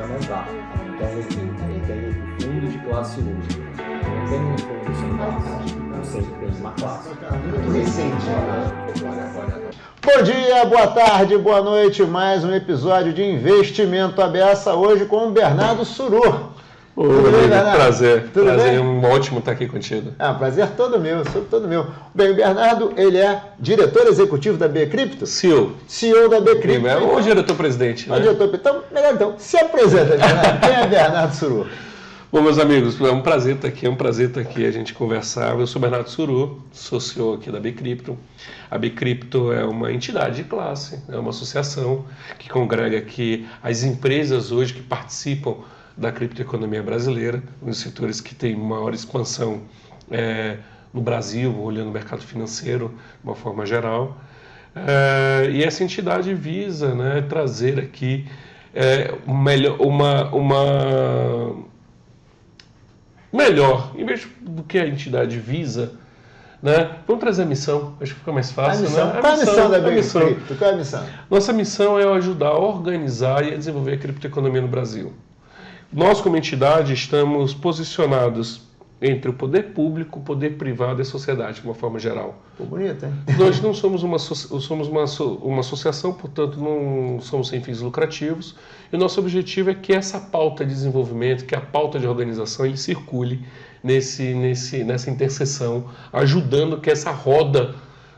mais baixo. Então, tem o fundo de classe 1. Não tem um fundo sem classe. Não sempre tem uma classe. Muito recente. Bom dia, boa tarde, boa noite. Mais um episódio de Investimento Abeça, hoje com o Bernardo Surur. Tudo bem, Bernardo? Prazer. Tudo prazer, bem? Ótimo estar aqui contigo. Prazer todo meu, todo meu. Bem, o Bernardo, ele é diretor executivo da BCrypto? CEO da BCrypto. Ou diretor-presidente, né? Então, melhor então, se apresenta, Bernardo. Quem é Bernardo Surur? Bom, meus amigos, é um prazer estar aqui, a gente conversar. Eu sou Bernardo Surur, sou CEO aqui da BCrypto. A BCrypto é uma entidade de classe, é uma associação que congrega aqui as empresas hoje que participam da criptoeconomia brasileira, nos setores que têm maior expansão no Brasil, olhando o mercado financeiro de uma forma geral. E essa entidade visa, né, trazer aqui melhor, em vez do que a entidade visa, né? Vamos trazer a missão, acho que fica mais fácil. Qual é a missão da BCrypto? Qual é a missão? Nossa missão é ajudar a organizar e a desenvolver a criptoeconomia no Brasil. Nós, como entidade, estamos posicionados entre o poder público, o poder privado e a sociedade, de uma forma geral. Bonito, hein? Nós não somos uma associação, portanto, não somos sem fins lucrativos. E o nosso objetivo é que essa pauta de desenvolvimento, que a pauta de organização, ele circule nessa interseção, ajudando que essa roda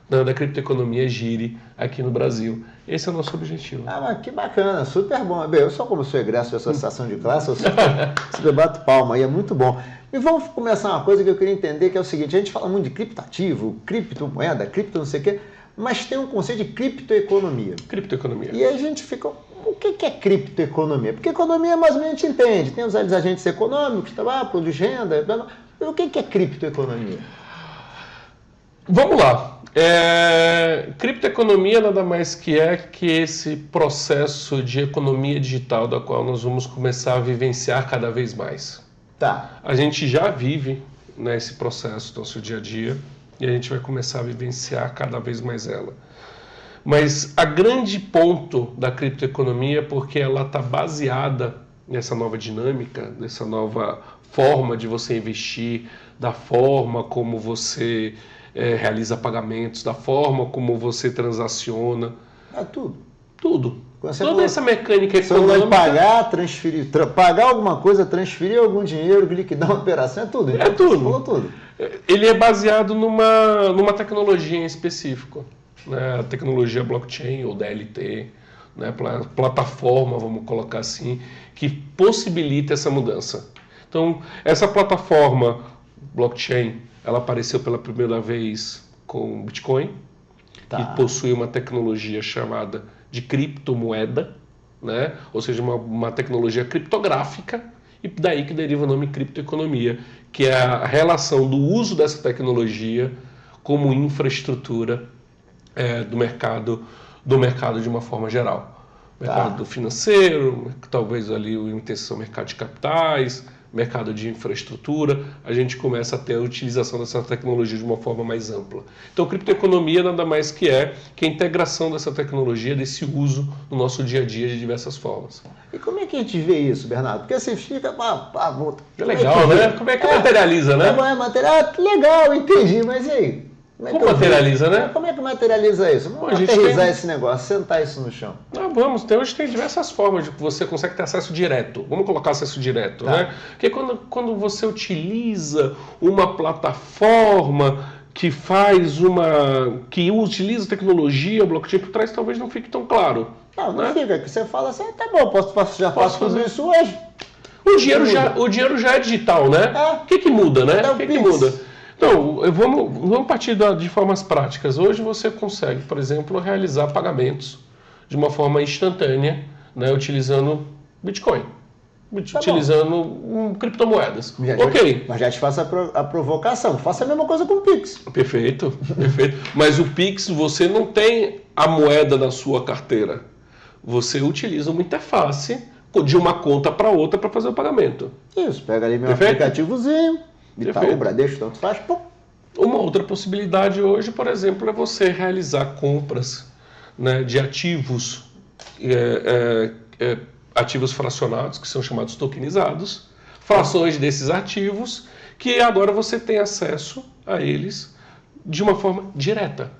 da criptoeconomia gire aqui no Brasil. Esse é o nosso objetivo. Mas que bacana, super bom. Bem, eu só como sou egresso de associação de classe, eu super bato palma, e é muito bom. E vamos começar uma coisa que eu queria entender, que é o seguinte: a gente fala muito de criptoativo, criptomoeda, cripto não sei o quê, mas tem um conceito de criptoeconomia. Criptoeconomia. E aí a gente fica, o que é criptoeconomia? Porque economia mais ou menos a gente entende, tem os agentes econômicos, produz renda, o que é criptoeconomia? Vamos lá. Criptoeconomia nada mais que esse processo de economia digital da qual nós vamos começar a vivenciar cada vez mais. Tá. A gente já vive nesse processo do nosso dia a dia e a gente vai começar a vivenciar cada vez mais ela. Mas a grande ponto da criptoeconomia é porque ela está baseada nessa nova dinâmica, nessa nova forma de você investir, da forma como você realiza pagamentos, da forma como você transaciona. Tudo. Toda essa mecânica econômica. Você vai pagar, transferir, pagar alguma coisa, transferir algum dinheiro, liquidar uma operação, é tudo. É tudo. Você falou tudo. Ele é baseado numa tecnologia em específico, né? A tecnologia blockchain ou DLT, né? Plataforma, vamos colocar assim, que possibilita essa mudança. Então, essa plataforma blockchain, ela apareceu pela primeira vez com o Bitcoin, que possui uma tecnologia chamada de criptomoeda, né? Ou seja, uma tecnologia criptográfica, e daí que deriva o nome criptoeconomia, que é a relação do uso dessa tecnologia como infraestrutura do mercado de uma forma geral. Mercado financeiro, talvez ali o intenção mercado de capitais, mercado de infraestrutura, a gente começa a ter a utilização dessa tecnologia de uma forma mais ampla. Então, criptoeconomia nada mais que a integração dessa tecnologia, desse uso no nosso dia a dia de diversas formas. E como é que a gente vê isso, Bernardo? Porque você fica... É legal, né? Como é que materializa, né? Legal, entendi, mas e aí? Como materializa, né? Como é que materializa isso? Vamos aterrissar esse negócio, sentar isso no chão. Hoje tem diversas formas de que você consegue ter acesso direto. Vamos colocar acesso direto, né? Porque quando você utiliza uma plataforma que que utiliza tecnologia, blockchain por trás, talvez não fique tão claro. Não fica, que você fala assim, tá bom, já faço tudo isso hoje. O dinheiro já é digital, né? O que muda, né? O que muda? Então, vamos partir de formas práticas. Hoje você consegue, por exemplo, realizar pagamentos de uma forma instantânea, né, utilizando Bitcoin, utilizando criptomoedas. Mas já te faço a provocação. Faça a mesma coisa com o Pix. Perfeito. Mas o Pix, você não tem a moeda na sua carteira. Você utiliza uma interface de uma conta para outra para fazer o pagamento. Isso, pega ali meu aplicativozinho. Itaú, Bradesco, tanto faz. Uma outra possibilidade hoje, por exemplo, é você realizar compras, né, de ativos ativos fracionados, que são chamados tokenizados, frações desses ativos, que agora você tem acesso a eles de uma forma direta.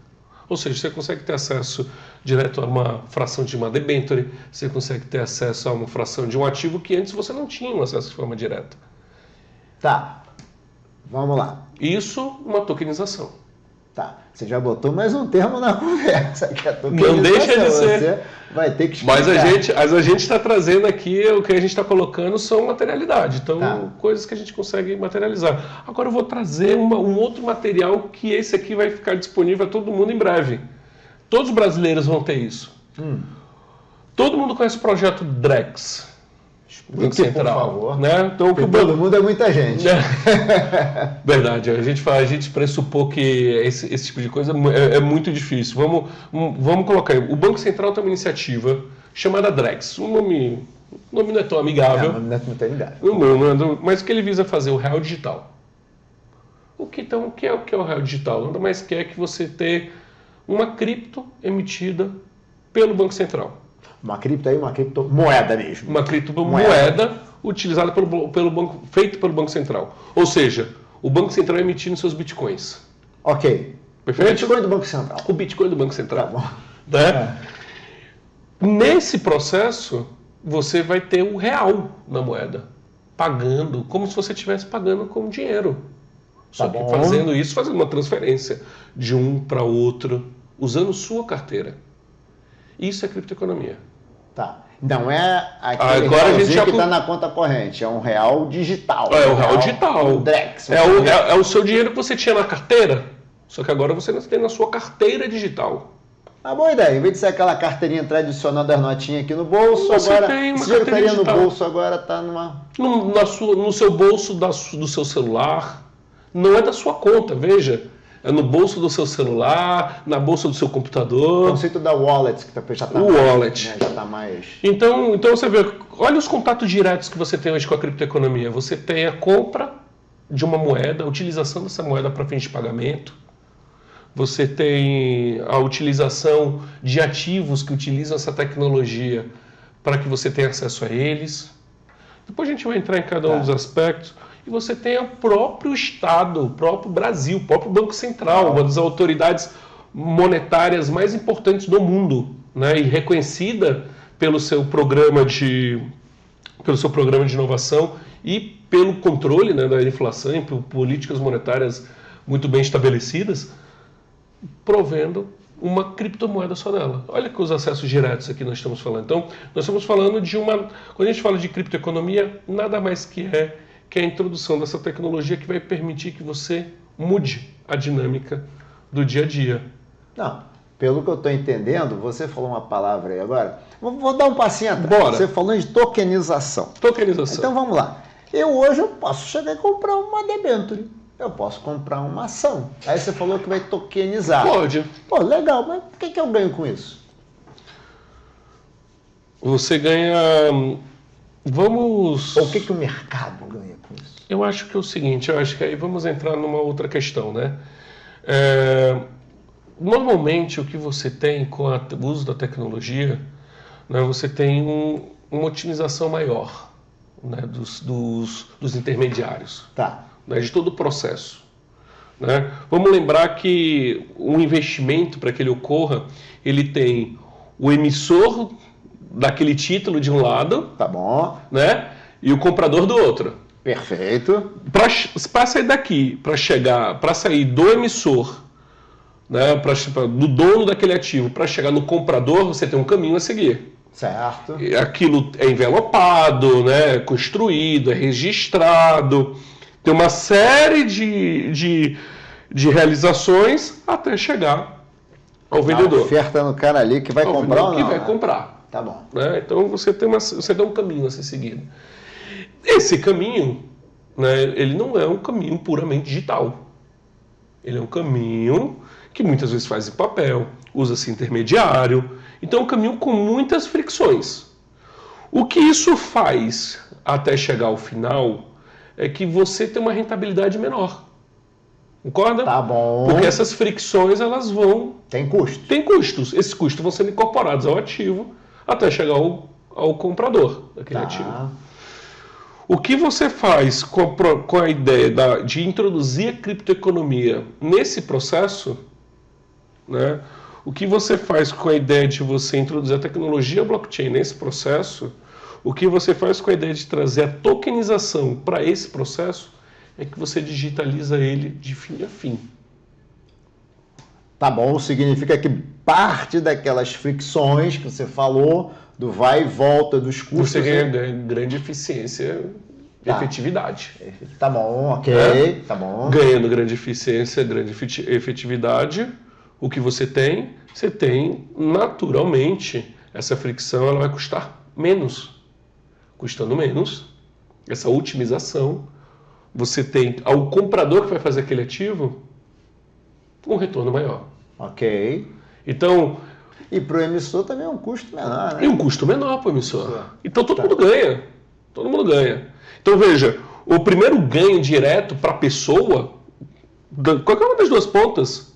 Ou seja, você consegue ter acesso direto a uma fração de uma debênture, você consegue ter acesso a uma fração de um ativo que antes você não tinha um acesso de forma direta. Tá, vamos lá. Isso, uma tokenização. Tá, você já botou mais um termo na conversa, que é a tokenização. Não deixa de ser. Você vai ter que explicar. Mas a gente está trazendo aqui, o que a gente está colocando são materialidade. Então, coisas que a gente consegue materializar. Agora eu vou trazer um outro material que esse aqui vai ficar disponível a todo mundo em breve. Todos os brasileiros vão ter isso. Todo mundo conhece o projeto Drex. Banco Central, por favor. Né? Então, todo mundo é muita gente. Verdade, a gente pressupor que esse tipo de coisa é muito difícil. Vamos colocar aí. O Banco Central tem uma iniciativa chamada Drex. O nome não é tão amigável. Não é muito amigável. Mas o que ele visa fazer? O real digital. O que é o real digital? Nada mais que é que você ter uma cripto emitida pelo Banco Central. Uma criptomoeda mesmo. Uma criptomoeda utilizada pelo banco, feita pelo Banco Central. Ou seja, o Banco Central emitindo seus bitcoins. Ok. Perfeito? O Bitcoin do Banco Central. O Bitcoin do Banco Central. Tá bom. Né? Nesse processo, você vai ter o real na moeda. Pagando, como se você estivesse pagando com dinheiro. Só que fazendo uma transferência de um para outro, usando sua carteira. Isso é criptoeconomia. Tá. Não é aquele agora a gente já que está na conta corrente, é um real digital. É o real digital. O Drex. É o seu dinheiro que você tinha na carteira, só que agora você não tem na sua carteira digital. Uma boa ideia. Em vez de ser aquela carteirinha tradicional das notinhas aqui no bolso, você agora tem uma esse dinheiro que estaria no digital. bolso agora está numa... No seu bolso do seu celular. Não é da sua conta, veja. É no bolso do seu celular, na bolsa do seu computador. O conceito da wallet, que já está wallet. Né, já está mais... Então você vê, olha os contatos diretos que você tem hoje com a criptoeconomia. Você tem a compra de uma moeda, a utilização dessa moeda para fins de pagamento. Você tem a utilização de ativos que utilizam essa tecnologia para que você tenha acesso a eles. Depois a gente vai entrar em cada um dos aspectos. E você tem o próprio Estado, o próprio Brasil, o próprio Banco Central, uma das autoridades monetárias mais importantes do mundo, né? E reconhecida pelo seu programa de inovação e pelo controle, né, da inflação e por políticas monetárias muito bem estabelecidas, provendo uma criptomoeda só dela. Olha que os acessos diretos aqui nós estamos falando. Então, nós estamos falando de quando a gente fala de criptoeconomia, nada mais que a introdução dessa tecnologia que vai permitir que você mude a dinâmica do dia a dia. Não, pelo que eu estou entendendo, você falou uma palavra aí agora. Vou dar um passinho atrás. Bora. Você falou de tokenização. Tokenização. Então vamos lá. Hoje eu posso chegar e comprar uma debênture. Eu posso comprar uma ação. Aí você falou que vai tokenizar. Pode. Pô, legal, mas o que eu ganho com isso? Você ganha... Ou o que o mercado ganha com isso? Eu acho que é o seguinte, eu acho que aí vamos entrar numa outra questão, né? Normalmente o que você tem com o uso da tecnologia, né, você tem uma otimização maior, né, dos intermediários, né, de todo o processo. Né? Vamos lembrar que o investimento para que ele ocorra, ele tem o emissor daquele título de um lado, tá bom, né? E o comprador do outro. Perfeito. Para sair daqui, para sair do emissor, né? Do dono daquele ativo, para chegar no comprador, você tem um caminho a seguir. Certo. Aquilo é envelopado, né? Construído, é registrado, tem uma série de realizações até chegar ao vendedor. A oferta no cara ali que vai comprar ou não? Que vai comprar. Tá bom. Né? Então você tem um caminho a ser seguido. Esse caminho, né, ele não é um caminho puramente digital. Ele é um caminho que muitas vezes faz em papel, usa-se intermediário. Então é um caminho com muitas fricções. O que isso faz até chegar ao final é que você tem uma rentabilidade menor. Concorda? Tá bom. Porque essas fricções, elas vão... Tem custos. Tem custos. Esses custos vão sendo incorporados ao ativo até chegar ao comprador daquele Tá. ativo. O que você faz com a ideia de introduzir a criptoeconomia nesse processo, né? O que você faz com a ideia de você introduzir a tecnologia blockchain nesse processo, o que você faz com a ideia de trazer a tokenização para esse processo, é que você digitaliza ele de fim a fim. Tá bom, significa que parte daquelas fricções que você falou, do vai e volta dos custos... Você ganha grande eficiência e efetividade. Tá bom, ok, tá bom. Ganhando grande eficiência, grande efetividade, o que você tem naturalmente, essa fricção ela vai custar menos. Custando menos, essa otimização, você tem ao comprador que vai fazer aquele ativo um retorno maior. Ok. Então... E para o emissor também é um custo menor, né? E um custo menor para o emissor. Então todo mundo ganha. Todo mundo ganha. Então veja, o primeiro ganho direto para a pessoa, qualquer uma das duas pontas,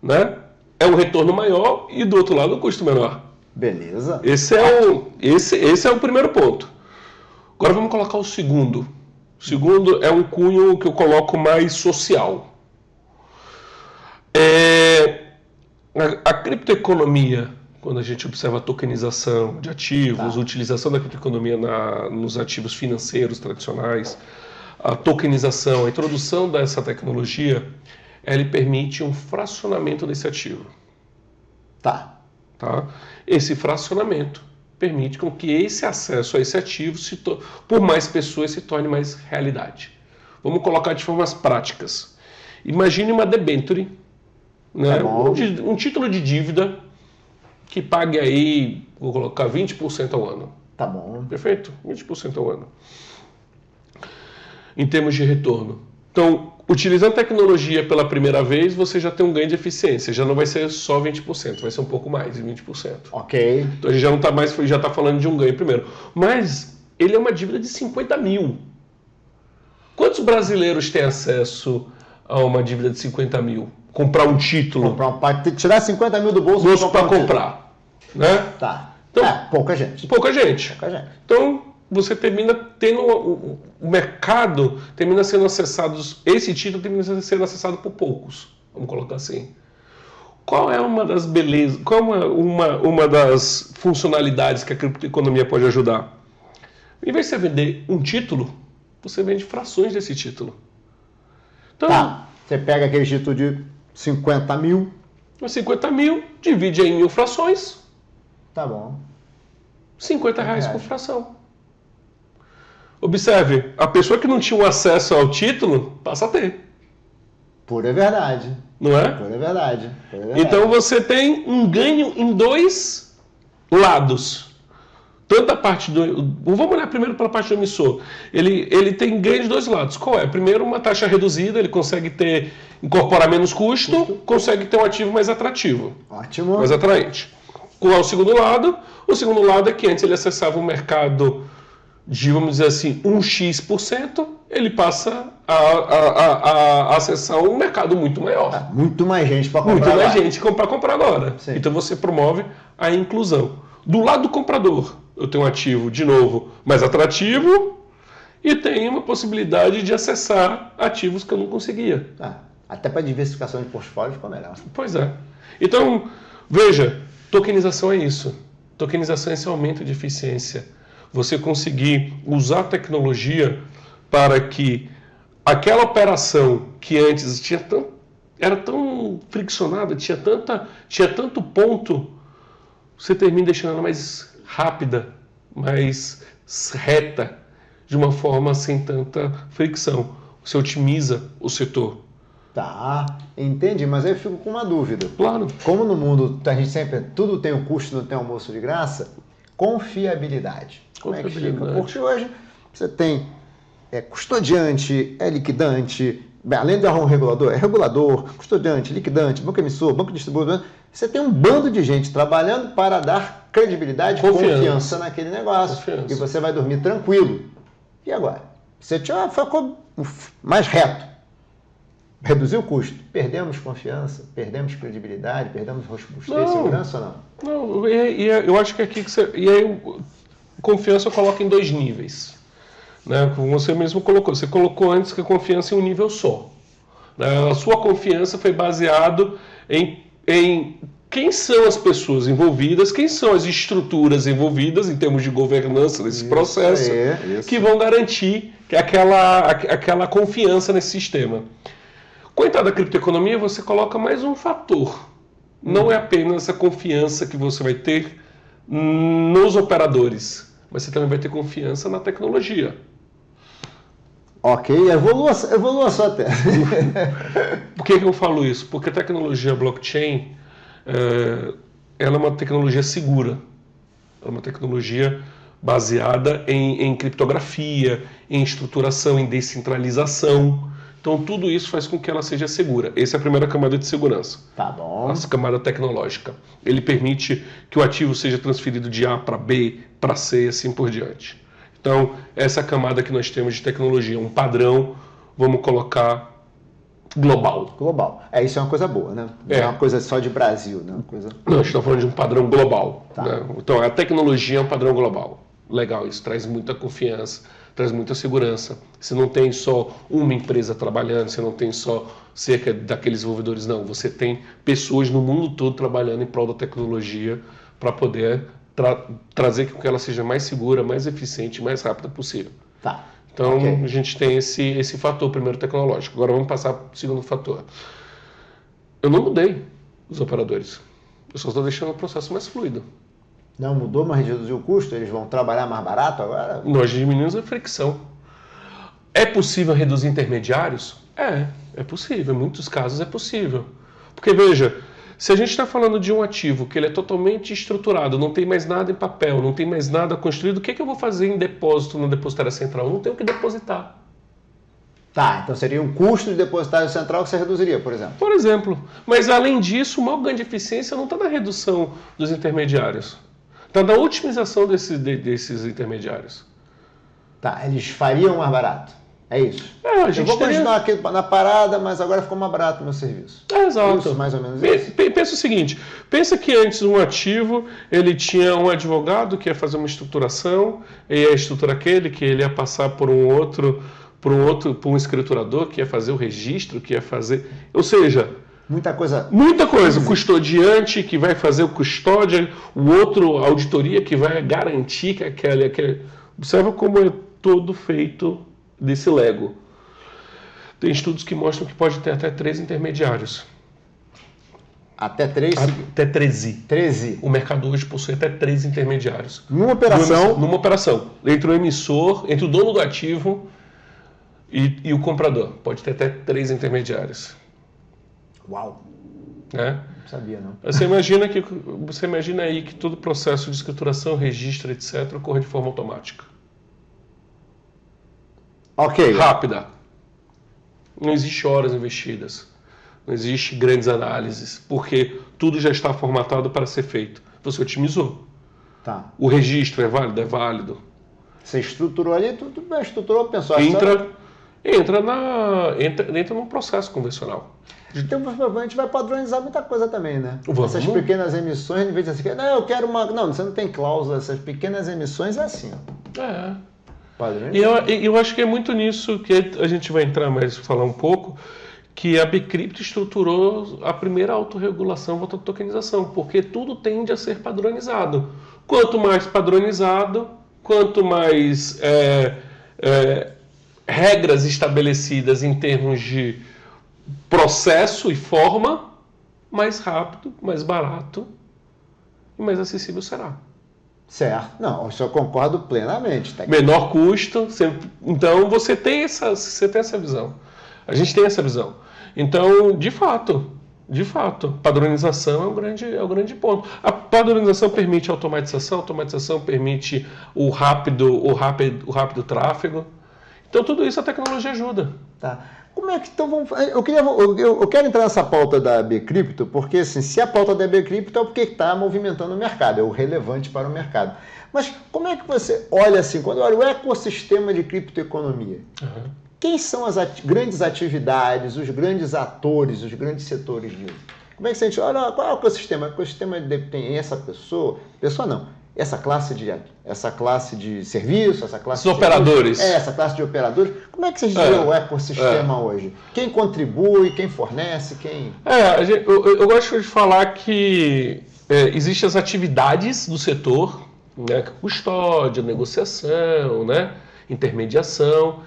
né, é um retorno maior e do outro lado um custo menor. Beleza. Esse é o primeiro ponto. Agora vamos colocar o segundo. O segundo é um cunho que eu coloco mais social. A criptoeconomia, quando a gente observa a tokenização de ativos, a utilização da criptoeconomia nos ativos financeiros tradicionais, a tokenização, a introdução dessa tecnologia, ela permite um fracionamento desse ativo. Tá. Esse fracionamento permite com que esse acesso a esse ativo, por mais pessoas, se torne mais realidade. Vamos colocar de formas práticas. Imagine uma debenture, né? Um título de dívida que pague aí, vou colocar 20% ao ano. Tá bom. Perfeito? 20% ao ano. Em termos de retorno. Então, utilizando tecnologia pela primeira vez, você já tem um ganho de eficiência. Já não vai ser só 20%, vai ser um pouco mais de 20%. Ok. Então a gente já não está mais, já está falando de um ganho primeiro. Mas ele é uma dívida de 50 mil. Quantos brasileiros têm acesso a uma dívida de 50 mil? Comprar um título. Tirar 50 mil do bolso para comprar. Né? Tá. Então, pouca gente. Pouca gente. Então, você termina tendo o mercado, termina sendo acessado, esse título termina sendo acessado por poucos, vamos colocar assim. Qual é uma das belezas, qual é uma das funcionalidades que a criptoeconomia pode ajudar? Em vez de você vender um título, você vende frações desse título. Então, você pega aquele título de 50 mil. 50 mil, divide em 1000 frações. Tá bom. R$50 por fração. Observe, a pessoa que não tinha acesso ao título, passa a ter. Pura verdade. Não é? Pura verdade. Então você tem um ganho em dois lados. Tanto a parte do... Vamos olhar primeiro pela parte do emissor. Ele tem ganho de dois lados. Qual é? Primeiro, uma taxa reduzida, ele consegue incorporar menos custo, consegue ter um ativo mais atrativo. Ótimo. Mais atraente. Qual é o segundo lado? O segundo lado é que antes ele acessava um mercado de, vamos dizer assim, 1x%, ele passa a acessar um mercado muito maior. Muito mais gente para comprar. Muito mais gente para comprar agora. Sim. Então você promove a inclusão. Do lado do comprador, eu tenho um ativo, de novo, mais atrativo e tenho uma possibilidade de acessar ativos que eu não conseguia. Até para diversificação de portfólio ficou melhor. Pois é. Então, veja, tokenização é isso. Tokenização é esse aumento de eficiência. Você conseguir usar a tecnologia para que aquela operação que antes era tão friccionada, tinha tanto ponto, você termina deixando ela mais rápida, mais reta, de uma forma sem tanta fricção. Você otimiza o setor. Tá, entendi, mas aí eu fico com uma dúvida. Claro. Como no mundo a gente sempre, tudo tem um custo, não tem almoço de graça, confiabilidade. Como é que fica? Porque hoje você tem custodiante, liquidante, além de um regulador, regulador, custodiante, liquidante, banco emissor, banco distribuidor. Você tem um bando de gente trabalhando para dar credibilidade, confiança naquele negócio. E você vai dormir tranquilo. E agora? Você ficou mais reto. Reduziu o custo. Perdemos confiança, perdemos credibilidade, perdemos robustez, segurança ou não? Não, eu acho que aqui que você... E aí, confiança eu coloco em 2 níveis. Né? Como você mesmo colocou. Você colocou antes que a confiança em um nível só. Né? A sua confiança foi baseado em quem são as pessoas envolvidas, quem são as estruturas envolvidas em termos de governança desse processo, que vão garantir que aquela confiança nesse sistema. Com a entrada da criptoeconomia, você coloca mais um fator. Não é apenas a confiança que você vai ter nos operadores, mas você também vai ter confiança na tecnologia. Ok, evolua só até. Por que eu falo isso? Porque a tecnologia blockchain ela é uma tecnologia segura. Ela é uma tecnologia baseada em criptografia, em estruturação, em descentralização. Então, tudo isso faz com que ela seja segura. Essa é a primeira camada de segurança. Tá bom. A camada tecnológica. Ele permite que o ativo seja transferido de A para B, para C e assim por diante. Então, essa é a camada que nós temos de tecnologia. Um padrão, vamos colocar, global. Global. Isso é uma coisa boa, né? Não é uma coisa só de Brasil, né? Não, a gente está falando de um padrão global. Tá. Né? Então, a tecnologia é um padrão global. Legal, isso traz muita confiança, traz muita segurança. Você não tem só uma empresa trabalhando, você não tem só cerca daqueles desenvolvedores, não. Você tem pessoas no mundo todo trabalhando em prol da tecnologia para poder trazer que ela seja mais segura, mais eficiente, mais rápida possível. Tá. Então, Okay. a gente tem esse fator primeiro tecnológico. Agora vamos passar para o segundo fator. Eu não mudei os operadores. Eu só estou deixando o processo mais fluido. Não mudou, mas reduziu o custo? Eles vão trabalhar mais barato agora? Nós diminuímos a fricção. É possível reduzir intermediários? É possível. Em muitos casos é possível. Porque, veja, se a gente está falando de um ativo que ele é totalmente estruturado, não tem mais nada em papel, não tem mais nada construído, o que eu vou fazer em depósito na depositária central? Eu não tenho o que depositar. Tá, então seria um custo de depositário central que você reduziria, por exemplo. Por exemplo. Mas, além disso, o maior ganho de eficiência não está na redução dos intermediários. Está na otimização desses intermediários. Tá, eles fariam mais barato. É isso. A gente Eu vou continuar aqui na parada, mas agora ficou mais barato o meu serviço. Exato. Isso, mais ou menos isso. Pensa o seguinte, pensa que antes um ativo, ele tinha um advogado que ia fazer uma estruturação, e a estrutura aquele que ele ia passar por um escriturador que ia fazer o registro, que ia fazer... Ou seja... Muita coisa. O custodiante que vai fazer o custódia, o outro auditoria que vai garantir que aquele... Observa como é todo feito desse Lego. Tem estudos que mostram que pode ter até 3 intermediários. Até 3? Até 13. 13. O mercado hoje possui até 13 intermediários. Numa operação. Numa operação. Entre o emissor, entre o dono do ativo e o comprador. Pode ter até 3 intermediários. Uau. Né? Não sabia, não. Você imagina aí que todo o processo de escrituração, registro, etc., ocorre de forma automática. Ok. Rápida. Não existe horas investidas. Não existe grandes análises, porque tudo já está formatado para ser feito. Você otimizou. Tá. O registro é válido? É válido. Você estruturou ali, tudo bem, estruturou, pensou. Entra num processo convencional. Então, a gente vai padronizar muita coisa também, né? Vamos. Essas pequenas emissões, em vez de assim, não, eu quero uma... Não, você não tem cláusula, essas pequenas emissões é assim, ó. E eu acho que é muito nisso que a gente vai entrar mais, falar um pouco, que a Bcrypto estruturou a primeira autorregulação volta à tokenização, porque tudo tende a ser padronizado. Quanto mais padronizado, quanto mais regras estabelecidas em termos de processo e forma, mais rápido, mais barato e mais acessível será. Certo. Não, isso eu concordo plenamente. Tá? Menor custo, então você tem essa visão. A gente tem essa visão. Então, de fato, padronização é o grande ponto. A padronização permite automatização permite o rápido tráfego. Então, tudo isso a tecnologia ajuda. Tá. Como é que então vamos... Eu quero entrar nessa pauta da Bcrypto, porque assim, se a pauta da Bcrypto é porque está movimentando o mercado, é o relevante para o mercado. Mas como é que você olha assim, quando olha o ecossistema de criptoeconomia? Uhum. Quem são as grandes atividades, os grandes atores, os grandes setores disso? Como é que a gente olha, qual é o ecossistema? O ecossistema tem essa pessoa não, essa classe de serviço, essa classe Os operadores. Essa classe de operadores. Como é que vocês veem o ecossistema hoje? Quem contribui, quem fornece, quem... Eu gosto de falar que existem as atividades do setor, né, custódia, negociação, né, intermediação,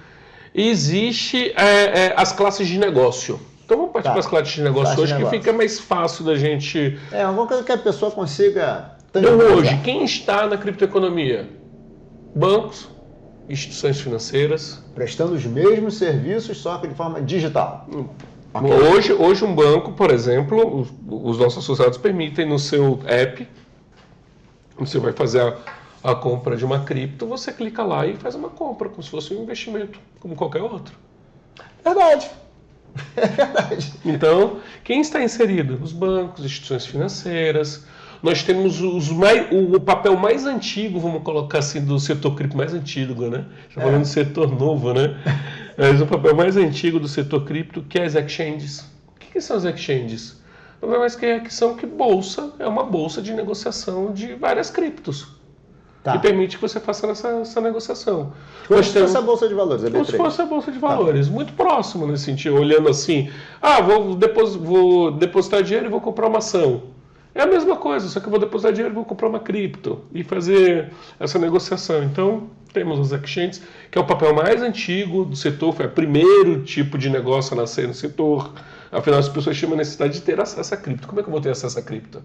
e existe as classes de negócio. Então vamos partir para as classes de negócio hoje, que fica mais fácil da gente... alguma coisa que a pessoa consiga... Então hoje, quem está na criptoeconomia? Bancos, instituições financeiras. Prestando os mesmos serviços, só que de forma digital. Hoje um banco, por exemplo, os nossos associados permitem no seu app, você vai fazer a compra de uma cripto, você clica lá e faz uma compra, como se fosse um investimento, como qualquer outro. Verdade. É verdade. Então, quem está inserido? Os bancos, instituições financeiras. Nós temos o papel mais antigo, vamos colocar assim, do setor cripto mais antigo, né? Estou falando do setor novo, né? Mas o papel mais antigo do setor cripto, que é as exchanges. O que são as exchanges? Nada mais que bolsa é uma bolsa de negociação de várias criptos. Que permite que você faça essa negociação. Como se fosse a bolsa de valores, a B3. Como se fosse a bolsa de valores, muito próximo nesse sentido, olhando assim, vou depositar dinheiro e vou comprar uma ação. É a mesma coisa, só que eu vou depositar dinheiro e vou comprar uma cripto e fazer essa negociação. Então, temos os exchanges, que é o papel mais antigo do setor, foi o primeiro tipo de negócio a nascer no setor. Afinal, as pessoas tinham a necessidade de ter acesso a cripto. Como é que eu vou ter acesso a cripto?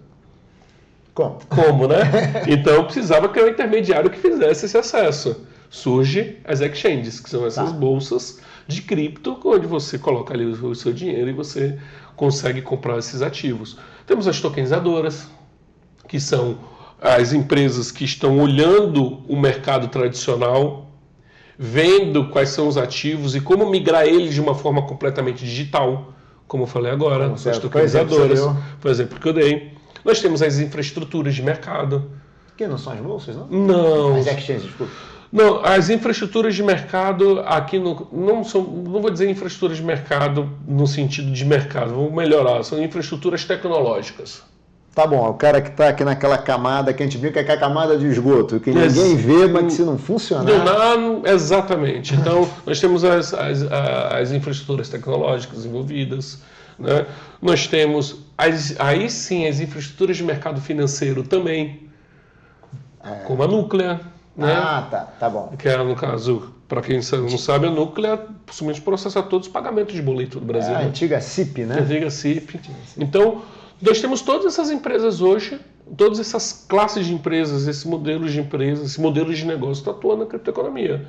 Como, né? Então, precisava criar um intermediário que fizesse esse acesso. Surge as exchanges, que são essas bolsas de cripto, onde você coloca ali o seu dinheiro e você consegue comprar esses ativos. Temos as tokenizadoras, que são as empresas que estão olhando o mercado tradicional, vendo quais são os ativos e como migrar eles de uma forma completamente digital, como eu falei agora, as tokenizadoras, por exemplo, que eu dei. Nós temos as infraestruturas de mercado. Que não são as bolsas, não? Não. As exchanges, desculpa. Não, as infraestruturas de mercado aqui não vou dizer infraestruturas de mercado no sentido de mercado, vamos melhorar, são infraestruturas tecnológicas. Tá bom, o cara que está aqui naquela camada que a gente brinca que é a camada de esgoto, que ninguém vê, mas que se não funcionar... Exatamente. Então, nós temos as infraestruturas tecnológicas envolvidas, né? Nós temos, aí sim, as infraestruturas de mercado financeiro também, como a Núclea. Né? Tá bom. Que é, no caso, para quem não sabe, a Núclea possivelmente processa todos os pagamentos de boleto do Brasil. A antiga CIP, né? A antiga CIP. Então, nós temos todas essas empresas hoje, todas essas classes de empresas, esses modelos de empresas, esses modelos de negócio que atuando na criptoeconomia.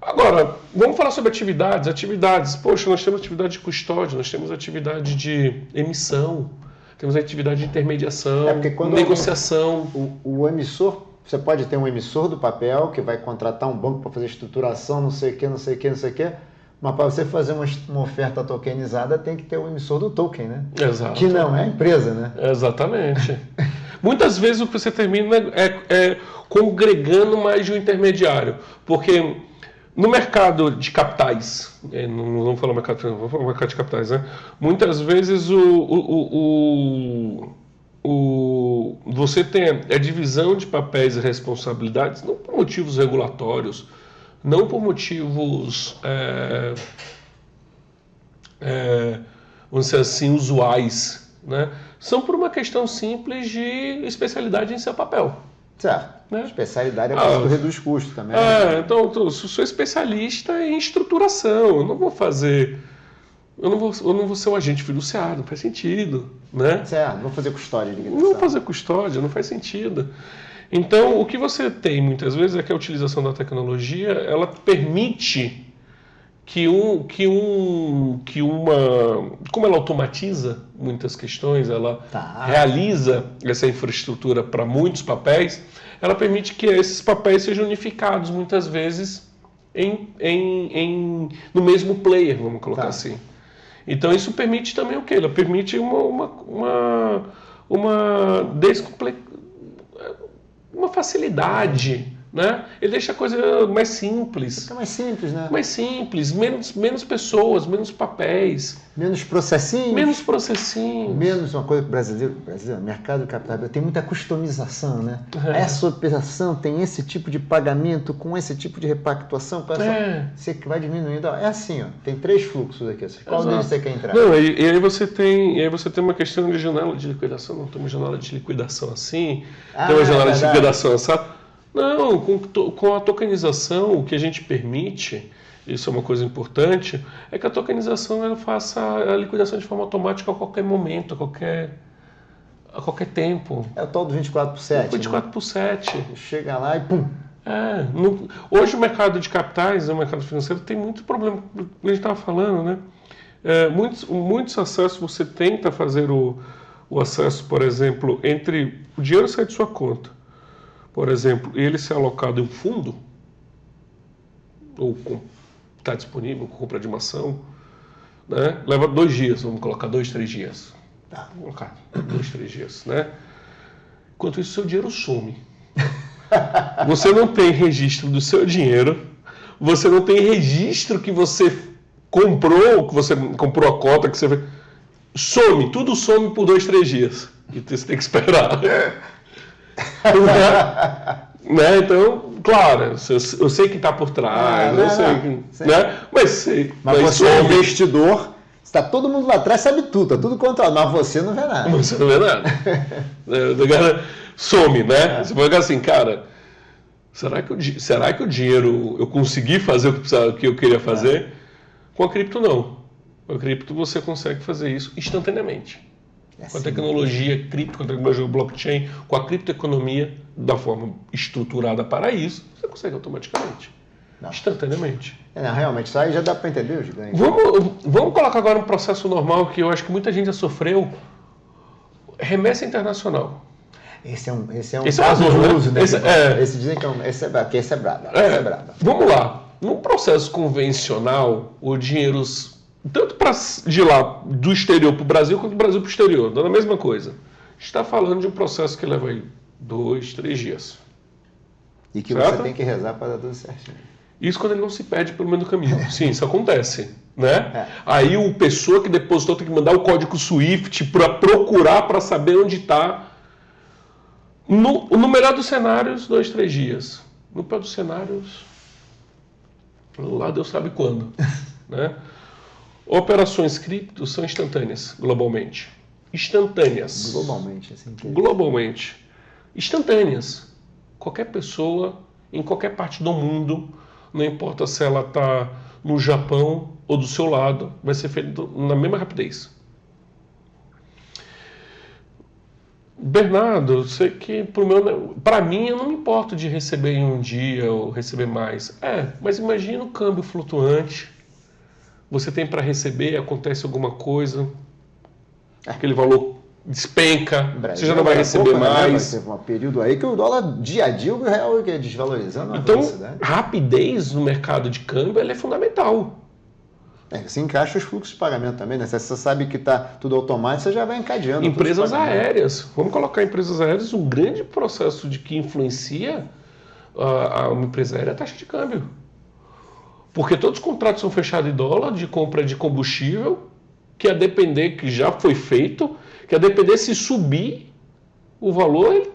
Agora, vamos falar sobre atividades. Poxa, nós temos atividade de custódia, nós temos atividade de emissão, temos atividade de intermediação, negociação. O emissor, você pode ter um emissor do papel que vai contratar um banco para fazer estruturação, não sei o que, mas para você fazer uma oferta tokenizada tem que ter um emissor do token, né? Exato. Que não é a empresa, né? Exatamente. Muitas vezes o que você termina é congregando mais de um intermediário, porque no mercado de capitais, não vamos falar mercado, vamos falar mercado de capitais, né? Muitas vezes você tem a divisão de papéis e responsabilidades, não por motivos regulatórios, não por motivos, vamos dizer assim, usuais, né? São por uma questão simples de especialidade em seu papel. Certo. Né? Especialidade é coisa que reduz custo também. Então, eu sou especialista em estruturação, eu não vou ser um agente fiduciário, não faz sentido, né? Certo, não vou fazer custódia de liquidação. Não vou fazer custódia, não faz sentido. Então, o que você tem muitas vezes é que a utilização da tecnologia, ela permite como ela automatiza muitas questões, ela realiza essa infraestrutura para muitos papéis, ela permite que esses papéis sejam unificados muitas vezes no mesmo player, vamos colocar assim. Então isso permite também o quê? Ela permite uma facilidade né? Ele deixa a coisa mais simples. Fica mais simples, né? Mais simples, menos pessoas, menos papéis. Menos processinhos. Menos processinhos. Menos uma coisa que brasileiro, mercado de capital, tem muita customização, né? Essa operação tem esse tipo de pagamento com esse tipo de repactuação. Você que vai diminuindo. É assim, ó, tem 3 fluxos aqui. Qual deles você quer entrar? Não, e aí você tem uma questão de janela de liquidação. Não tem uma janela de liquidação assim, tem uma janela de liquidação assada. Não, com a tokenização, o que a gente permite, isso é uma coisa importante, é que a tokenização ela faça a liquidação de forma automática a qualquer momento, a qualquer tempo. É o tal do 24/7. 24/7. Chega lá e pum. Hoje o mercado de capitais, o mercado financeiro, tem muito problema, como a gente estava falando, né? Muitos acessos, você tenta fazer o acesso, por exemplo, entre o dinheiro sair de sua conta, por exemplo, ele ser alocado em um fundo, ou está disponível com compra de uma ação, né? Leva 2 dias, vamos colocar 2, 3 dias. Tá, vamos colocar 2, 3 dias, né? Enquanto isso, seu dinheiro some. Você não tem registro do seu dinheiro, você não tem registro que você comprou a cota, que você some, tudo some por 2, 3 dias. E você tem que esperar. Né? Então, claro, eu sei que está por trás, mas você é investidor, está todo mundo lá atrás, sabe tudo, está tudo controlado, mas você não vê nada. Você não vê nada. O cara some, né? Você vai ficar assim, cara, será que o dinheiro, eu consegui fazer o que eu queria fazer? Com a cripto, não. Com a cripto você consegue fazer isso instantaneamente. Com a tecnologia cripto, com a tecnologia blockchain, com a criptoeconomia, da forma estruturada para isso, você consegue automaticamente, instantaneamente. Realmente, isso aí já dá para entender o gigante. Vamos colocar agora um processo normal que eu acho que muita gente já sofreu. Remessa internacional. Esse é um caso de uso, né? Esse dizem que esse é brabo. Vamos lá. Num processo convencional, o dinheiro, tanto de lá, do exterior para o Brasil, quanto do Brasil para o exterior, dando a mesma coisa. A gente está falando de um processo que leva aí 2, 3 dias. E que certo? Você tem que rezar para dar tudo certinho. Isso quando ele não se perde pelo meio do caminho. Sim, isso acontece. Né? Aí o pessoa que depositou tem que mandar o código SWIFT para procurar, para saber onde está. No melhor dos cenários, 2, 3 dias. No pior dos cenários, lá Deus sabe quando. Né? Operações cripto são instantâneas, globalmente. Instantâneas. Globalmente, assim. Globalmente. Instantâneas. Qualquer pessoa, em qualquer parte do mundo, não importa se ela está no Japão ou do seu lado, vai ser feito na mesma rapidez. Bernardo, eu sei que para mim eu não me importo de receber em um dia ou receber mais. Mas imagina o câmbio flutuante. Você tem para receber, acontece alguma coisa, aquele valor despenca, você já não vai receber mais. Teve um período aí que o dólar dia a dia, o real ia desvalorizando. Então, rapidez no mercado de câmbio ela é fundamental. Você encaixa os fluxos de pagamento também, né? Se você sabe que está tudo automático, você já vai encadeando. Empresas aéreas. Vamos colocar empresas aéreas, um grande processo de que influencia uma empresa aérea é a taxa de câmbio. Porque todos os contratos são fechados em dólar, de compra de combustível, que a depender, que já foi feito, que a depender se subir o valor,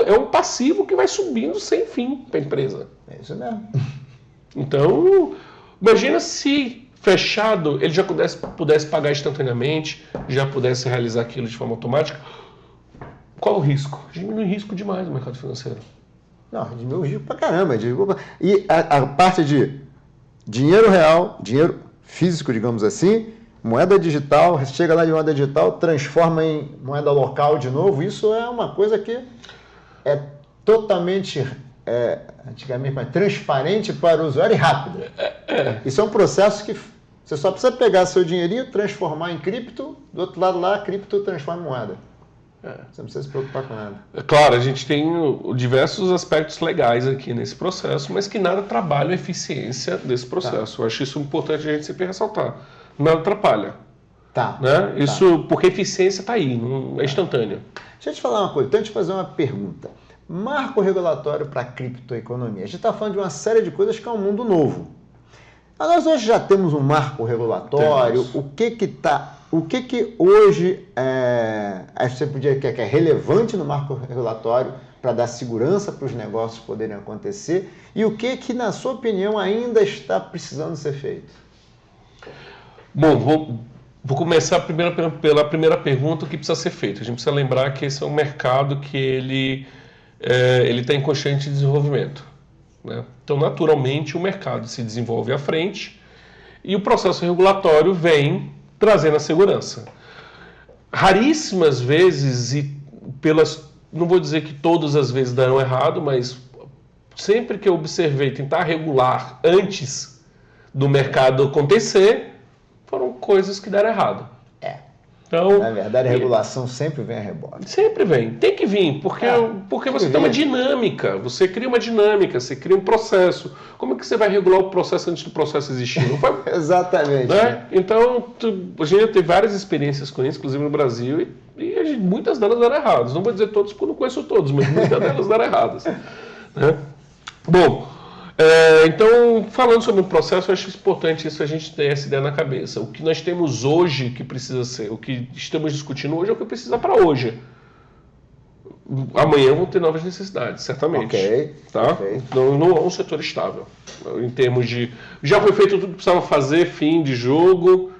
é um passivo que vai subindo sem fim para a empresa. É isso mesmo. Então, imagina se fechado ele já pudesse pagar instantaneamente, já pudesse realizar aquilo de forma automática. Qual o risco? Diminui o risco demais no mercado financeiro. Não, diminui o risco pra caramba. E a parte de dinheiro real, dinheiro físico, digamos assim, moeda digital, chega lá de moeda digital, transforma em moeda local de novo, isso é uma coisa que é totalmente, antigamente, transparente para o usuário e rápido. Isso é um processo que você só precisa pegar seu dinheirinho, transformar em cripto, do outro lado lá, a cripto transforma em moeda. Você não precisa se preocupar com nada. Claro, a gente tem diversos aspectos legais aqui nesse processo, mas que nada trabalha a eficiência desse processo. Eu acho isso importante a gente sempre ressaltar. Nada atrapalha. Né? Isso, porque a eficiência está aí, não é instantânea. Deixa eu te falar uma coisa, então eu te fazer uma pergunta. Marco regulatório para a criptoeconomia. A gente está falando de uma série de coisas que é um mundo novo. Nós hoje já temos um marco regulatório. Temos. O que hoje você podia dizer que é relevante no marco regulatório para dar segurança para os negócios poderem acontecer e o que na sua opinião ainda está precisando ser feito? Bom, vou começar pela primeira pergunta, o que precisa ser feito. A gente precisa lembrar que esse é um mercado que ele está em constante desenvolvimento, né? Então, naturalmente, o mercado se desenvolve à frente e o processo regulatório vem trazendo a segurança. Raríssimas vezes, não vou dizer que todas as vezes deram errado, mas sempre que eu observei tentar regular antes do mercado acontecer, foram coisas que deram errado. Então, na verdade, a regulação sempre vem a rebote. Sempre vem. Tem que vir, porque você tem uma dinâmica. Você cria uma dinâmica, você cria um processo. Como é que você vai regular o processo antes do processo existir? Não vai... Exatamente. Né? Então, a gente já teve várias experiências com isso, inclusive no Brasil, e muitas delas deram erradas. Não vou dizer todas, porque eu não conheço todos, mas muitas delas deram erradas. Né? Bom, então, falando sobre o processo, eu acho importante isso, a gente ter essa ideia na cabeça. O que nós temos hoje que precisa ser, o que estamos discutindo hoje é o que precisa para hoje. Amanhã vão ter novas necessidades, certamente. Ok, tá? Não é um setor estável. Em termos de... Já foi feito tudo que precisava fazer, fim de jogo,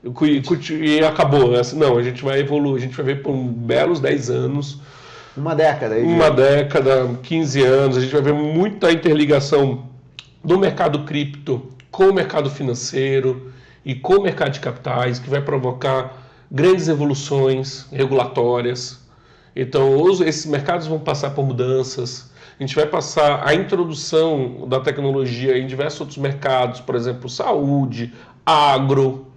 e acabou. Não, a gente vai evoluir, a gente vai ver por belos 10 anos. Uma década, 15 anos, a gente vai ver muita interligação do mercado cripto com o mercado financeiro e com o mercado de capitais, que vai provocar grandes evoluções regulatórias. Então, esses mercados vão passar por mudanças. A gente vai passar a introdução da tecnologia em diversos outros mercados, por exemplo, saúde, agro.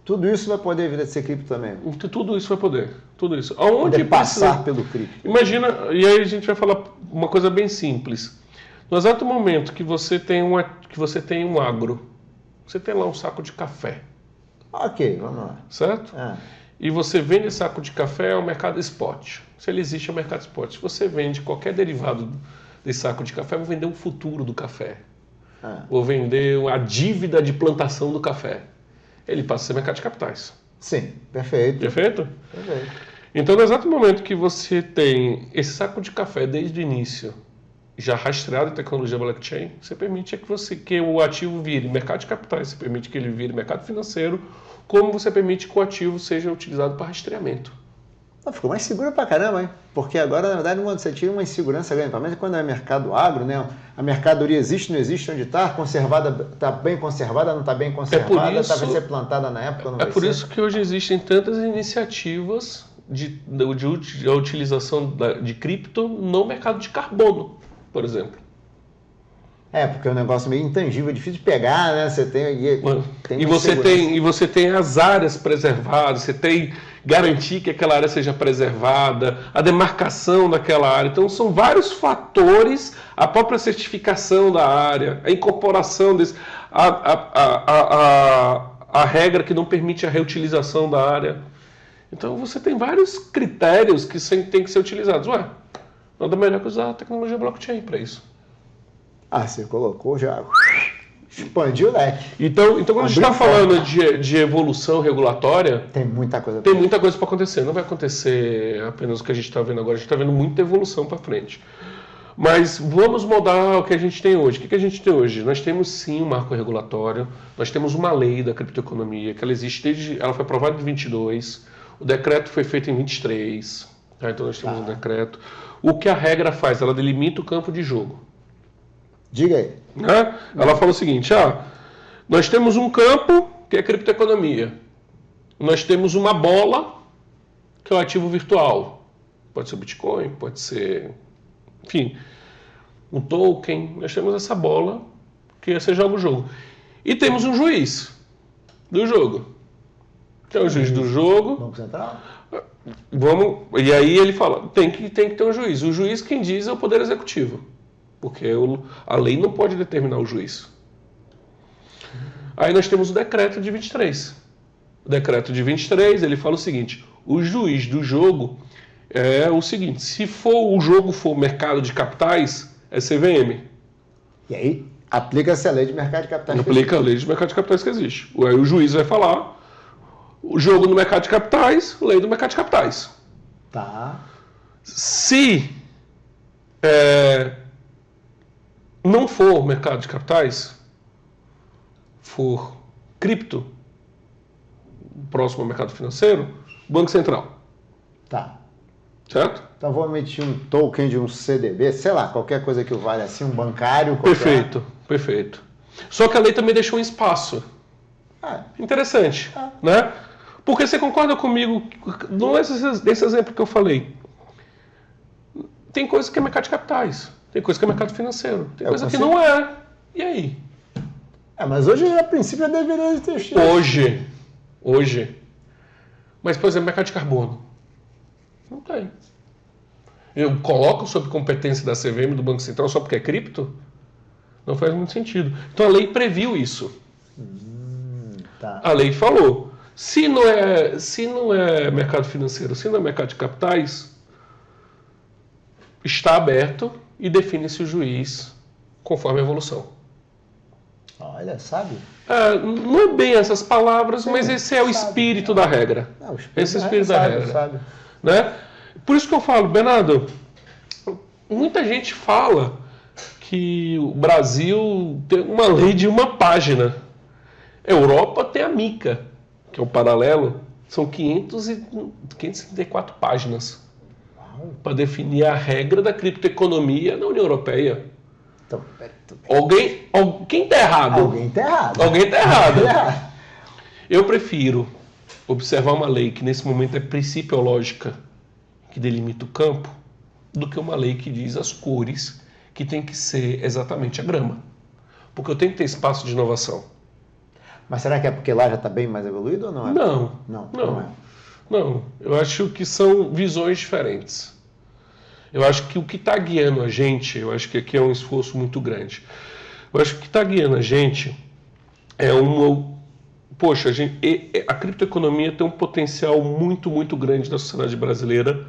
Tudo isso vai poder vir a ser cripto também? Tudo isso vai poder. Tudo isso. Aonde passar pelo cripto. Imagina, e aí a gente vai falar uma coisa bem simples. No exato momento que você tem um agro, você tem lá um saco de café. Ok, vamos lá. Certo? E você vende saco de café ao mercado spot. Se ele existe, é o mercado spot. Se você vende qualquer derivado desse saco de café, vou vender o futuro do café. Vou vender a dívida de plantação do café. Ele passa a ser mercado de capitais. Sim, perfeito. Perfeito? Perfeito. Então, no exato momento que você tem esse saco de café desde o início, já rastreado em tecnologia blockchain, você permite que o ativo vire mercado de capitais, você permite que ele vire mercado financeiro, como você permite que o ativo seja utilizado para rastreamento. Ficou mais seguro pra caramba, hein? Porque agora, na verdade, você tinha uma insegurança grande, principalmente quando é mercado agro, né? A mercadoria existe, não existe, onde está, conservada, está bem conservada, não está bem conservada, vai ser plantada na época, não vai ser. É por isso que hoje existem tantas iniciativas de utilização de cripto no mercado de carbono, por exemplo. Porque é um negócio meio intangível, difícil de pegar, né? Você e você tem as áreas preservadas, você tem garantir que aquela área seja preservada, a demarcação daquela área. Então, são vários fatores, a própria certificação da área, a incorporação desse, a regra que não permite a reutilização da área. Então, você tem vários critérios que têm que ser utilizados. Nada melhor que usar a tecnologia blockchain para isso. Você colocou já... Expandiu o leque. Então quando a gente está falando de evolução regulatória... Tem muita coisa para acontecer. Não vai acontecer apenas o que a gente está vendo agora. A gente está vendo muita evolução para frente. Mas vamos mudar o que a gente tem hoje. O que a gente tem hoje? Nós temos sim um marco regulatório. Nós temos uma lei da criptoeconomia, que ela existe ela foi aprovada em 22. O decreto foi feito em 23. Então nós temos um decreto. O que a regra faz? Ela delimita o campo de jogo. Diga aí. Ela fala o seguinte, nós temos um campo que é criptoeconomia. Nós temos uma bola que é o ativo virtual. Pode ser o Bitcoin, pode ser, enfim, um token. Nós temos essa bola que você joga o jogo. E temos um juiz do jogo. Que é o juiz do jogo. Banco Central? E aí ele fala, tem que ter um juiz. O juiz, quem diz, é o Poder Executivo. Porque a lei não pode determinar o juiz. Aí nós temos o decreto de 23. O decreto de 23, ele fala o seguinte, o juiz do jogo, é o seguinte, se o jogo for mercado de capitais, é CVM. E aí aplica-se a lei de mercado de capitais. Aplica a lei de mercado de capitais que existe. Aí o juiz vai falar, o jogo no mercado de capitais, lei do mercado de capitais. Tá. Se não for mercado de capitais, for cripto, próximo ao mercado financeiro, Banco Central. Tá. Certo? Então vou emitir um token de um CDB, sei lá, qualquer coisa que vale assim, um bancário. Qualquer... Perfeito. Só que a lei também deixou um espaço. Interessante, né? Porque você concorda comigo, não é esse exemplo que eu falei. Tem coisa que é mercado de capitais, tem coisa que é mercado financeiro, tem coisa que não é. E aí? Mas hoje, a princípio, já deveria ter. Hoje. Mas, por exemplo, mercado de carbono. Não tem. Eu coloco sob competência da CVM, do Banco Central, só porque é cripto? Não faz muito sentido. Então a lei previu isso. Tá. A lei falou, se não é mercado financeiro, se não é mercado de capitais, está aberto e define-se o juiz conforme a evolução. Olha, sabe? Não é bem essas palavras, mas esse é o espírito da regra. Esse é o espírito da regra. Sabe. Né? Por isso que eu falo, Bernardo, muita gente fala que o Brasil tem uma lei de uma página. A Europa tem a MiCA, que é o paralelo, são 534 páginas para definir a regra da criptoeconomia na União Europeia. Então, Quem está errado? Alguém está errado. Alguém está errado. Eu prefiro observar uma lei que nesse momento é principiológica, que delimita o campo, do que uma lei que diz as cores, que tem que ser exatamente a grama. Porque eu tenho que ter espaço de inovação. Mas será que é porque lá já está bem mais evoluído ou não é? Não. Eu acho que são visões diferentes. Eu acho que o que está guiando a gente, eu acho que aqui é um esforço muito grande. Eu acho que o que está guiando a gente é Poxa, a criptoeconomia tem um potencial muito, muito grande na sociedade brasileira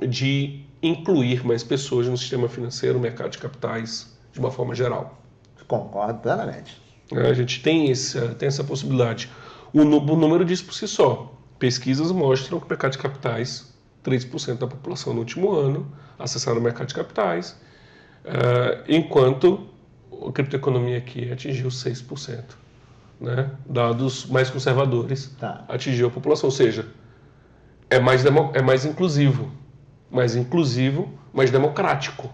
de incluir mais pessoas no sistema financeiro, no mercado de capitais, de uma forma geral. Concordo plenamente. A gente tem essa possibilidade. O número diz por si só. Pesquisas mostram que o mercado de capitais, 3% da população no último ano acessaram o mercado de capitais, enquanto a criptoeconomia aqui atingiu 6%. Né? Dados mais conservadores, atingiu a população. Ou seja, é mais inclusivo. Mais inclusivo, mais democrático.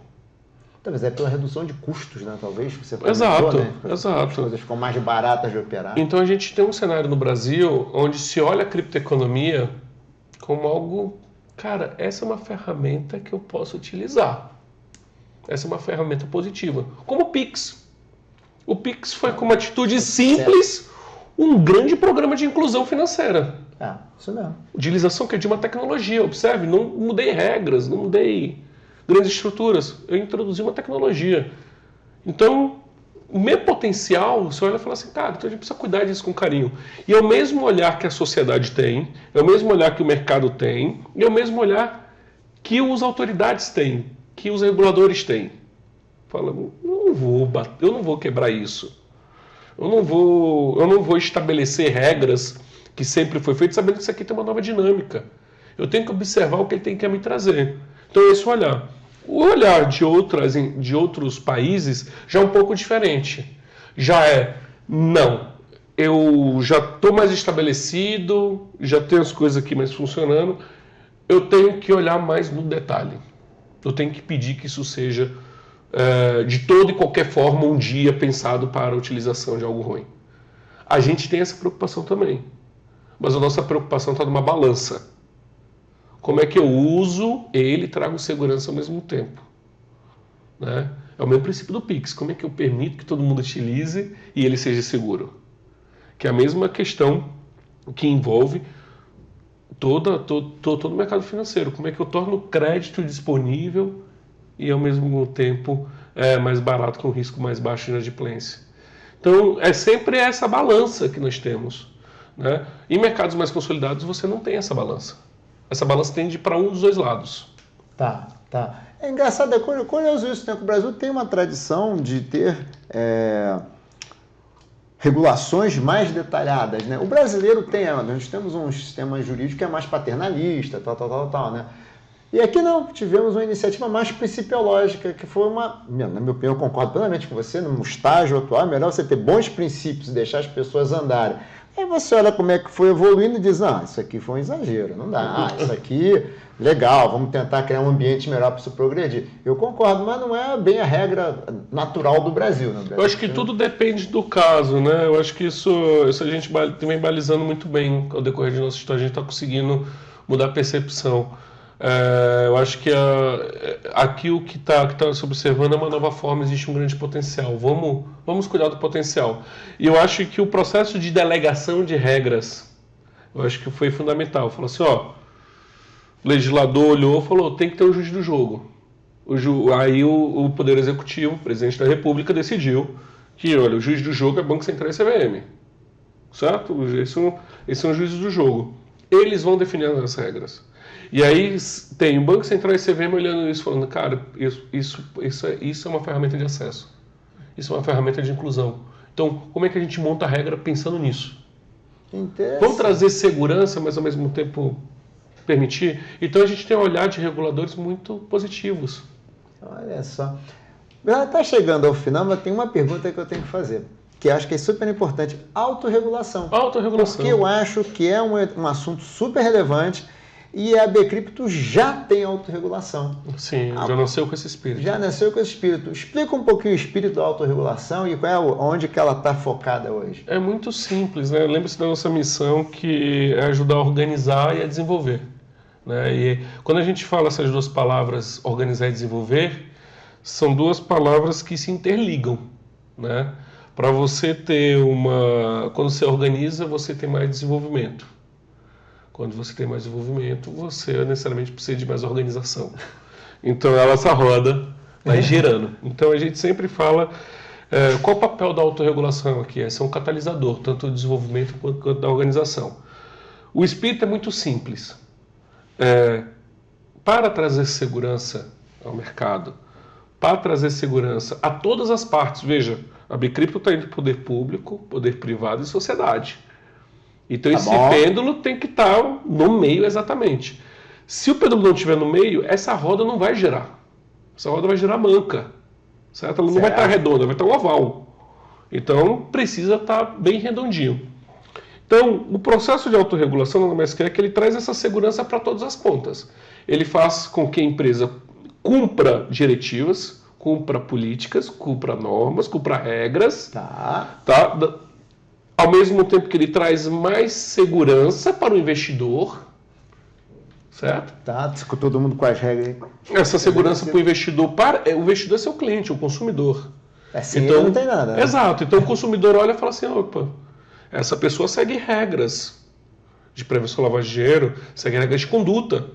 Talvez é pela redução de custos, né? Talvez você Exato. As coisas ficam mais baratas de operar. Então a gente tem um cenário no Brasil onde se olha a criptoeconomia como algo... Cara, essa é uma ferramenta que eu posso utilizar. Essa é uma ferramenta positiva. Como o Pix. O Pix foi com uma atitude simples um grande programa de inclusão financeira. Isso mesmo. Utilização que é de uma tecnologia. Observe, não mudei regras, não mudei grandes estruturas. Eu introduzi uma tecnologia. Então, o meu potencial, você olha e fala assim, cara, então a gente precisa cuidar disso com carinho. E é o mesmo olhar que a sociedade tem, é o mesmo olhar que o mercado tem, e é o mesmo olhar que as autoridades têm, que os reguladores têm. Fala, eu não vou quebrar isso. Eu não vou estabelecer regras que sempre foi feito, sabendo que isso aqui tem uma nova dinâmica. Eu tenho que observar o que ele tem que me trazer. Então, esse olhar. O olhar de outros países já é um pouco diferente. Já eu já estou mais estabelecido, já tenho as coisas aqui mais funcionando, eu tenho que olhar mais no detalhe. Eu tenho que pedir que isso seja, de toda e qualquer forma, um dia pensado para a utilização de algo ruim. A gente tem essa preocupação também, mas a nossa preocupação está numa balança. Como é que eu uso ele e trago segurança ao mesmo tempo? Né? É o mesmo princípio do Pix. Como é que eu permito que todo mundo utilize e ele seja seguro? Que é a mesma questão que envolve todo o mercado financeiro. Como é que eu torno o crédito disponível e, ao mesmo tempo, mais barato, com risco mais baixo de inadimplência? Então, é sempre essa balança que nós temos. Né? Em mercados mais consolidados, você não tem essa balança. essa balança tende para um dos dois lados. Tá. É engraçado, é curioso isso, né? Que o Brasil tem uma tradição de ter regulações mais detalhadas, né? O brasileiro nós temos um sistema jurídico que é mais paternalista, tal, né? E aqui não, tivemos uma iniciativa mais principiológica, que foi na minha opinião, eu concordo plenamente com você, no estágio atual é melhor você ter bons princípios e deixar as pessoas andarem. Aí você olha como é que foi evoluindo e diz, isso aqui foi um exagero, não dá, isso aqui, legal, vamos tentar criar um ambiente melhor para isso progredir. Eu concordo, mas não é bem a regra natural do Brasil, né? Eu acho que tudo depende do caso, né? Eu acho que isso a gente vem balizando muito bem ao decorrer de nossa história, a gente está conseguindo mudar a percepção. Eu acho que aqui o que está se observando é uma nova forma, existe um grande potencial. Vamos cuidar do potencial. E eu acho que o processo de delegação de regras, eu acho que foi fundamental. Falou assim, o legislador olhou e falou, tem que ter um juiz do jogo. Aí o Poder Executivo, o Presidente da República, decidiu que, o juiz do jogo é Banco Central e CVM. Certo? Esses são os juízes do jogo. Eles vão definir as regras. E aí tem o Banco Central e CVM olhando isso, falando, cara, isso é uma ferramenta de acesso. Isso é uma ferramenta de inclusão. Então, como é que a gente monta a regra pensando nisso? Vamos trazer segurança, mas ao mesmo tempo permitir? Então, a gente tem um olhar de reguladores muito positivos. Olha só. Está chegando ao final, mas tem uma pergunta que eu tenho que fazer, que acho que é super importante. Autorregulação. Autorregulação. Porque eu acho que é um assunto super relevante. E a Bcrypto já tem autorregulação. Sim, já nasceu com esse espírito. Já nasceu com esse espírito. Explica um pouquinho o espírito da autorregulação e onde que ela está focada hoje. É muito simples, né? Lembre-se da nossa missão, que é ajudar a organizar e a desenvolver. Né? E quando a gente fala essas duas palavras, organizar e desenvolver, são duas palavras que se interligam. Né? Para você ter quando você organiza, você tem mais desenvolvimento. Quando você tem mais desenvolvimento, você necessariamente precisa de mais organização. Então, essa roda vai girando. Então, a gente sempre fala qual o papel da autorregulação aqui? É ser um catalisador, tanto do desenvolvimento quanto da organização. O espírito é muito simples. Para trazer segurança ao mercado, para trazer segurança a todas as partes, veja, a Bcrypto está entre poder público, poder privado e sociedade. Então esse pêndulo tem que estar no meio exatamente. Se o pêndulo não estiver no meio, essa roda não vai girar. Essa roda vai girar manca. Certo? Ela não vai estar redonda, vai estar um oval. Então precisa estar bem redondinho. Então o processo de autorregulação nada mais que ele traz essa segurança para todas as pontas. Ele faz com que a empresa cumpra diretivas, cumpra políticas, cumpra normas, cumpra regras. Tá? Ao mesmo tempo que ele traz mais segurança para o investidor, certo? Tá, todo mundo com as regras. Essa segurança para o investidor, o investidor é seu cliente, o consumidor. Assim então, não tem nada. Né? Exato, então o consumidor olha e fala assim, opa, essa pessoa segue regras de prevenção à lavagem de dinheiro, segue regras de conduta.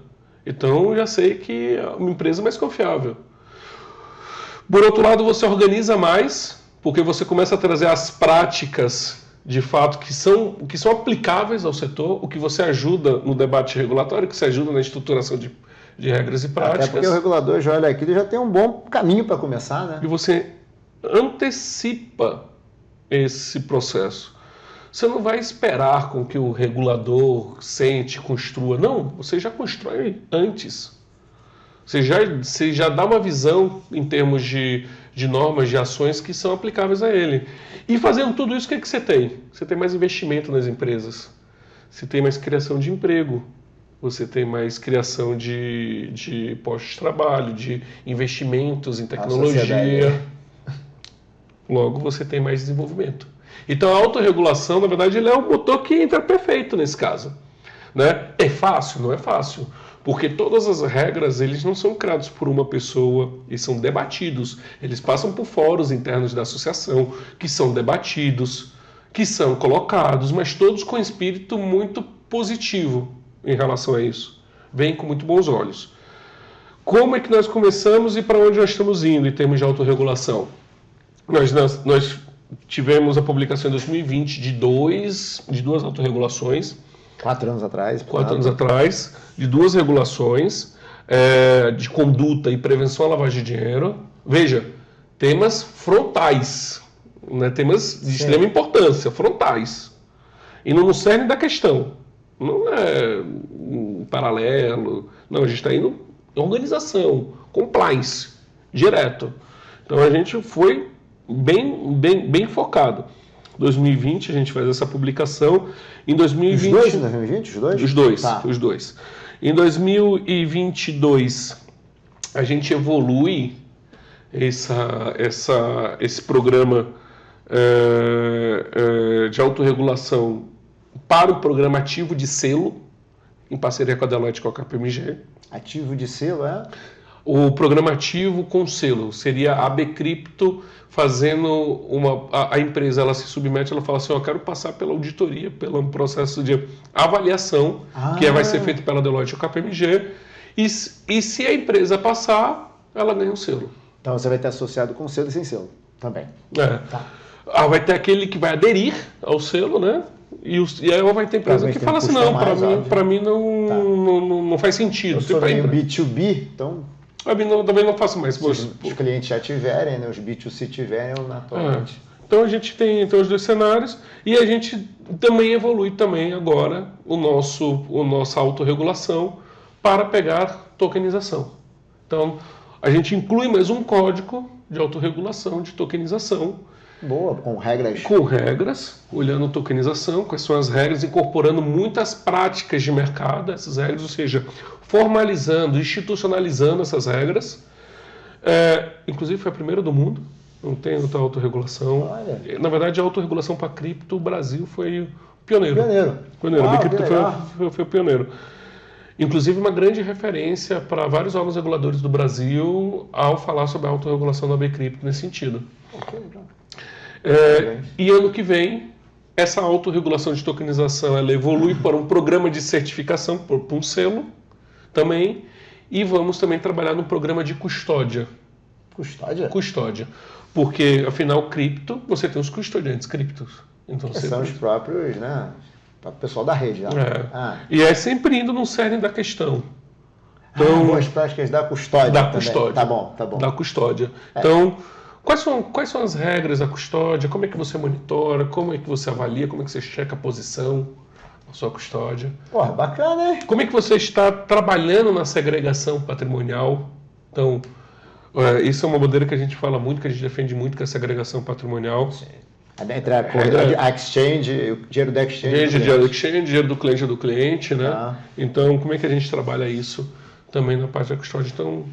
Então eu já sei que é uma empresa mais confiável. Por outro lado, você organiza mais, porque você começa a trazer as práticas de fato que são aplicáveis ao setor, o que você ajuda no debate regulatório, que você ajuda na estruturação de regras e práticas. Até porque o regulador já olha aquilo e já tem um bom caminho para começar, né? E você antecipa esse processo. Você não vai esperar com que o regulador sente, construa. Não, você já constrói antes. Você já dá uma visão em termos de normas, de ações que são aplicáveis a ele. E fazendo tudo isso, o que é que você tem? Você tem mais investimento nas empresas. Você tem mais criação de emprego. Você tem mais criação de postos de trabalho, de investimentos em tecnologia. Logo, você tem mais desenvolvimento. Então, a autorregulação, na verdade, ele é o motor que entra perfeito nesse caso. Né? É fácil? Não é fácil. Porque todas as regras, eles não são criados por uma pessoa, eles são debatidos. Eles passam por fóruns internos da associação, que são debatidos, que são colocados, mas todos com espírito muito positivo em relação a isso. Vêm com muito bons olhos. Como é que nós começamos e para onde nós estamos indo em termos de autorregulação? Nós tivemos a publicação em 2020 de duas autorregulações. 4 anos atrás. 4 anos atrás, de 2 regulações, de conduta e prevenção à lavagem de dinheiro. Veja, temas frontais, né? Temas de extrema importância, frontais. E no cerne da questão. Não é um paralelo. Não, a gente está indo em organização, compliance, direto. Então a gente foi bem focado. 2020 a gente faz essa publicação. Em 2020, os dois em 2020? Os dois? Os dois, tá. Os dois. Em 2022 a gente evolui esse programa de autorregulação para o programa ativo de selo, em parceria com a Deloitte e com a KPMG. Ativo de selo, é? O programa ativo com selo seria a Bcrypto fazendo a empresa, ela se submete, ela fala assim, eu quero passar pela auditoria, pelo processo de avaliação, que vai ser feito pela Deloitte e a KPMG, e se a empresa passar, ela ganha um selo. Então você vai ter associado com selo e sem selo também. Tá. Vai ter aquele que vai aderir ao selo, né? E aí vai ter empresa que fala assim, não, para mim não faz sentido. Eu sou meio B2B, então... Também não faço mais. Se os clientes já tiverem, né, os B2C tiverem, naturalmente. Então a gente tem os dois cenários e a gente também evolui também agora nossa autorregulação para pegar tokenização. Então a gente inclui mais um código de autorregulação, de tokenização. Boa, com regras. Com regras, olhando tokenização, quais são as regras, incorporando muitas práticas de mercado, essas regras, ou seja, formalizando, institucionalizando essas regras. Inclusive foi a primeira do mundo, não tem outra autorregulação. Olha. Na verdade, a autorregulação para cripto, o Brasil foi o pioneiro. Uau, A Bcrypto foi o pioneiro. Inclusive, uma grande referência para vários órgãos reguladores do Brasil ao falar sobre a autorregulação da Bcrypto nesse sentido. E ano que vem, essa autorregulação de tokenização ela evolui para um programa de certificação, para um selo também, e vamos também trabalhar no programa de custódia. Custódia. Porque, afinal, cripto, você tem os custodiantes criptos. Então, são os próprios, né? O pessoal da rede. E é sempre indo no cerne da questão. Então, boas práticas da custódia. Da custódia. Tá bom. Da custódia. Então, quais são as regras da custódia? Como é que você monitora? Como é que você avalia? Como é que você checa a posição da sua custódia? Porra, bacana, hein? Como é que você está trabalhando na segregação patrimonial? Então, isso é uma bandeira que a gente fala muito, que a gente defende muito, que é a segregação patrimonial. Sim. Entre a exchange, o dinheiro da exchange. Dinheiro do exchange, dinheiro do cliente, né? Então, como é que a gente trabalha isso também na parte da custódia? Então,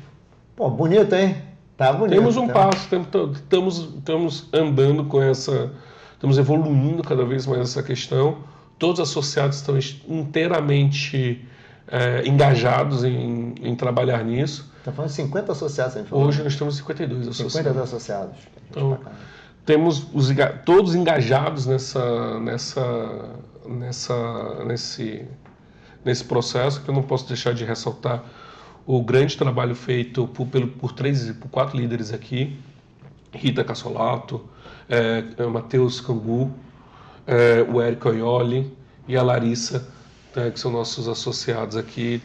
pô, bonito, hein? Tá bonito. Temos um passo, estamos andando com estamos evoluindo cada vez mais essa questão. Todos os associados estão inteiramente engajados em trabalhar nisso. Está falando de 50 associados, hein? Hoje nós temos 52 associados. 52 associados. Então, temos todos engajados nesse processo, que eu não posso deixar de ressaltar o grande trabalho feito por 4 líderes aqui, Rita Cassolato, Matheus Cangu, o Érico Aioli e a Larissa, que são nossos associados aqui,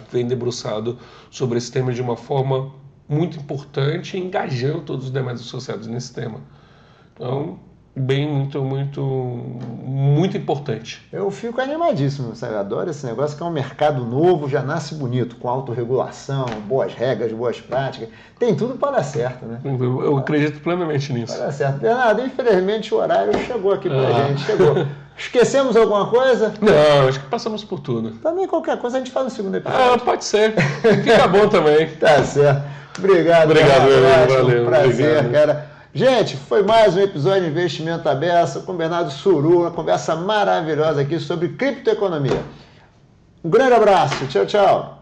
têm debruçado sobre esse tema de uma forma muito importante, engajando todos os demais associados nesse tema. Então, muito importante. Eu fico animadíssimo, sabe? Eu adoro esse negócio, que é um mercado novo, já nasce bonito, com autorregulação, boas regras, boas práticas. Tem tudo para dar certo, né? Eu acredito plenamente nisso. Para dar certo. Bernardo, infelizmente o horário chegou aqui pra gente. Chegou. Esquecemos alguma coisa? Não, acho que passamos por tudo. Também qualquer coisa a gente faz no segundo episódio. Pode ser. Fica bom também. Tá certo. Obrigado, meu amigo. Valeu. Um prazer, obrigado. Cara. Gente, foi mais um episódio de Investimento Aberto com o Bernardo Suru, uma conversa maravilhosa aqui sobre criptoeconomia. Um grande abraço. Tchau, tchau.